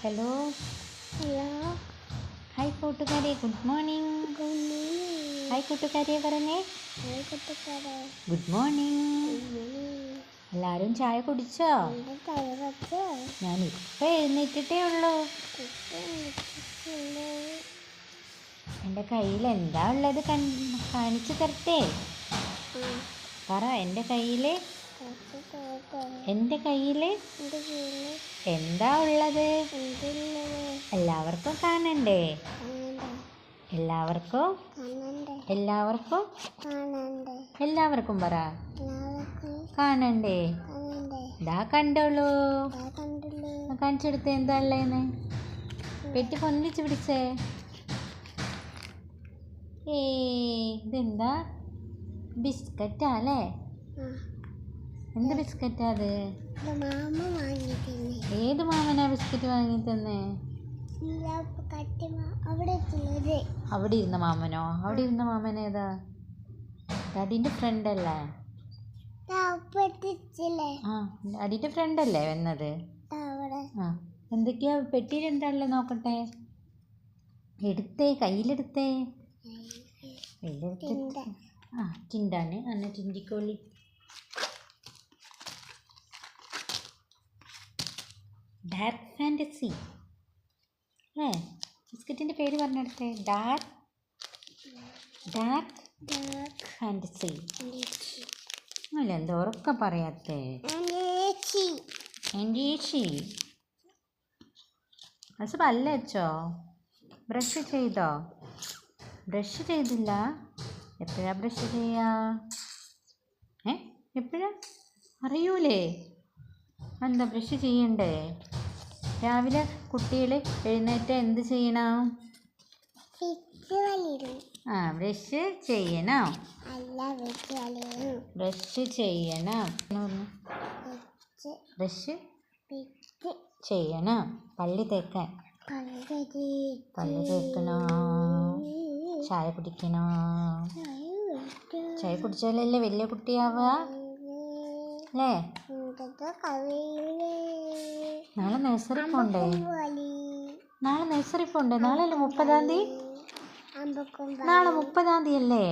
Hello hi കൂട്ടുകാരെ, good morning. Hi കൂട്ടുകാരെ പറഞ്ഞേ. Good morning. എല്ലാവരും ചായ കുടിച്ചോ? ഞാനിപ്പോൾ എഴുന്നേറ്റിട്ടേ ഉള്ളൂ. എൻ്റെ കയ്യിൽ എന്താ ഉള്ളത് കാണിച്ചു തരട്ടെ? പറ. എൻ്റെ കയ്യിൽ എന്താ ഉള്ളത്? എല്ലാവർക്കും കാണണ്ടേ? എല്ലാവർക്കും പറ. കാണണ്ടേ? ഇതാ കണ്ടോളൂ. കാണിച്ചെടുത്ത് എന്താ ഉള്ളതെന്ന്. പെട്ടി പൊന്നിച്ച് പിടിച്ചേ. ഇതെന്താ? ബിസ്ക്കറ്റാ അല്ലേ? എന്ത് ബിസ്ക്കറ്റാ അത്? ഏത് മാമനാ ബിസ്ക്കറ്റ് വാങ്ങി തന്നെ? അവിടെ ഇരുന്ന മാമനോ? അവിടെ ഇരുന്ന മാമൻ ഏതാ? ഡാഡിന്റെ ഫ്രണ്ട് അല്ലേ? ഡാഡിന്റെ ഫ്രണ്ട് അല്ലേ വന്നത്? എന്തൊക്കെയാ പെട്ടിയിൽ? എന്താ ഉള്ളത് നോക്കട്ടെ. എടുത്തേ, കയ്യിലെടുത്തേ. ടിൻഡാണ്. അന്ന ടിൻഡിക്കോളി. ഡാർക്ക് ഫാൻറ്റസി അല്ലേ? ബിസ്ക്കറ്റിൻ്റെ പേര് പറഞ്ഞെടുത്തേ. ഡാർക്ക് ഫാൻറ്റസി അല്ല, എന്താ ഉറക്കെ പറയാത്തേ? എൻ്റെ ചേച്ചി അത് പല്ല വെച്ചോ? ബ്രഷ് ചെയ്തോ? ബ്രഷ് ചെയ്തില്ല. എപ്പോഴാ ബ്രഷ് ചെയ്യാ? എപ്പോഴാ അറിയൂലേ? എന്താ ബ്രഷ് ചെയ്യണ്ടേ? രാവിലെ കുട്ടികൾ എഴുന്നേറ്റ് എന്ത് ചെയ്യണം? ബ്രഷ് ചെയ്യണം. ബ്രഷ് ചെയ്യണം. പല്ല് തേക്കണോ? ചായ കുടിക്കണോ? ചായ കുടിച്ചാലല്ലേ വലിയ കുട്ടിയാവുക അല്ലേ? നാളെ നഴ്സറി പോണ്ടേ? നാളെ അല്ലേ 30-ാം തീയതി? നാളെ 30-ാം തീയതി അല്ലേ?